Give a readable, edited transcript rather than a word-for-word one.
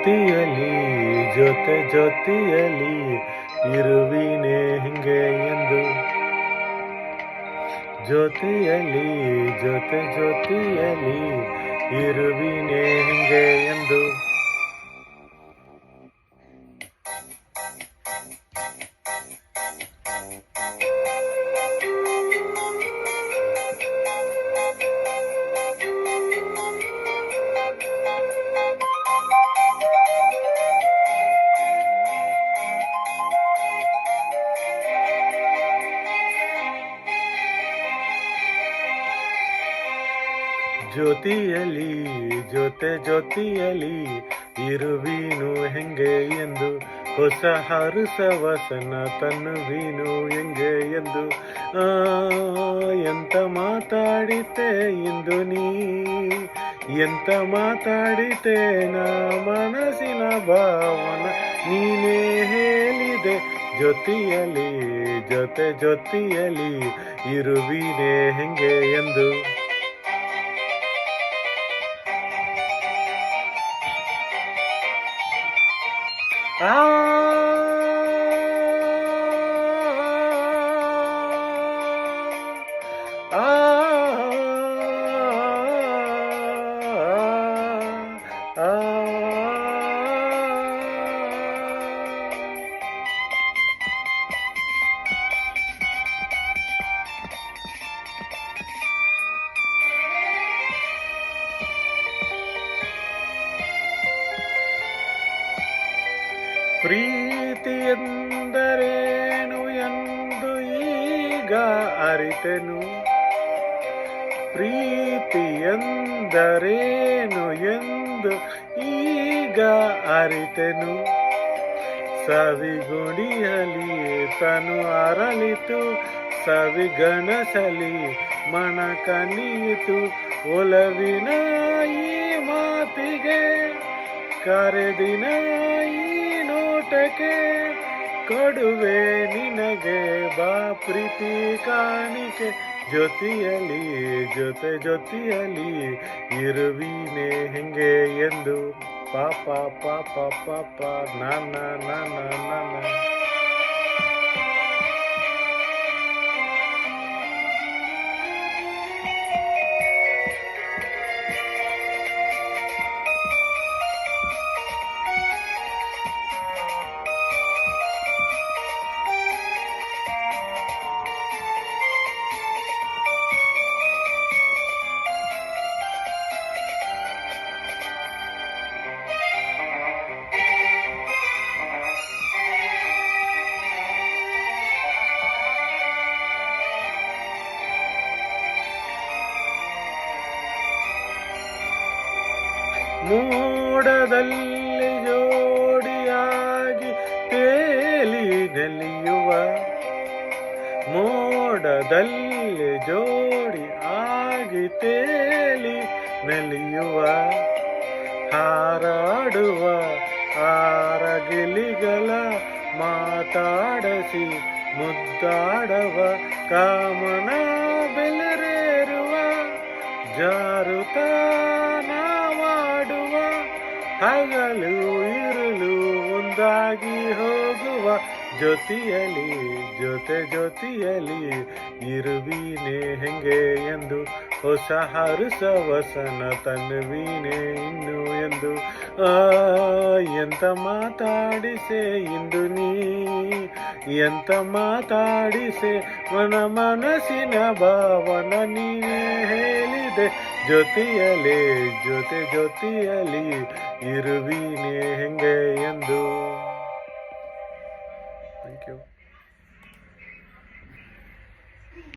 ಜೊತೆಯಲಿ ಜೊತೆಯಲಿ ಇರುವಿನೇ ಹಿಂಗೆ ಎಂದು ಜೊತೆಯಲಿ ಜೊತೆಯಲಿ ಇರುವಿನೇ ಹಿಂಗೆ ಎಂದು ಜೊತೆಯಲಿ ಜೊತೆಯಲಿ ಇರುವೀನು ಹೆಂಗೆ ಎಂದು ಹೊಸ ಹರುಸವಸನ ತನ್ನುವೀನು ಹೆಂಗೆ ಎಂದು ಎಂತ ಮಾತಾಡಿತೆ ಇಂದು ನೀ ಎಂತ ಮಾತಾಡಿತೆ ನಾ ಮನಸ್ಸಿನ ಭಾವನ ನೀನೇ ಹೇಳಿದೆ ಜೊತೆಯಲಿ ಜೊತೆಯಲಿ ಇರುವೀನೇ ಹೆಂಗೆ ಎಂದು ಆ ಪ್ರೀತಿ ಎಂದರೇನು ಎಂದು ಈಗ ಅರಿತೆನು ಪ್ರೀತಿ ಎಂದರೇನು ಎಂದು ಈಗ ಅರಿತೆನು ಸವಿಗುಡಿಯಲಿ ತನು ಅರಳಿತು ಸವಿಗಣಸಲಿ ಮನ ಕನಿಯಿತು ಒಲವಿನ ಈ ಮಾತಿಗೆ ಕರೆದಿನ ಈ ನೋಟಕ್ಕೆ ಕೊಡುವೆ ನಿನಗೆ ಬಾ ಪ್ರೀತಿ ಕಾಣಿಕೆ ಜೊತೆಯಲಿ ಜೊತೆಯಲಿ ಇರುವಿನೇ ಹೆಂಗೆ ಎಂದು ಪಾಪ ಪಾಪ ಪಾಪ ನಾನ ನಾನ ನಾನ ಮೋಡದಲ್ಲಿ ಜೋಡಿಯಾಗಿ ತೇಲಿ ನೆಲೆಯುವ ಮೋಡದಲ್ಲಿ ಜೋಡಿ ಆಗಿ ತೇಲಿ ನೆಲೆಯುವ ಹಾರಾಡುವ ಆರಗಿಲಿಗಳ ಮಾತಾಡಸಿ ಮುದ್ದಾಡವ ಕಾಮನ ಬೆಲೆರೇರುವ ಜಾರುತ್ತ ನಾವಾಡುವ ಹಗಲು ಇರಲು ಒಂದಾಗಿ ಹೋಗುವ ಜೊತೆಯಲಿ ಜೊತೆಯಲಿ ಇರುವಿನೇ ಹೆಂಗೆ ಎಂದು ಹೊಸ ಹರುಸವಸನ ತನ್ನುವೀನೇ ಇನ್ನು ಎಂದು ಎಂತ ಮಾತಾಡಿಸೆ ಇಂದು ನೀ ಎಂತ ಮಾತಾಡಿಸೆ ಮನಸ್ಸಿನ ಭಾವನ ನೀನೇ ಹೇಳಿದೆ ಜೊತೆಯಲಿ ಜೊತೆಯಲಿ ಇರುವಿನೇ ಹೆಂಗೆ ಎಂದು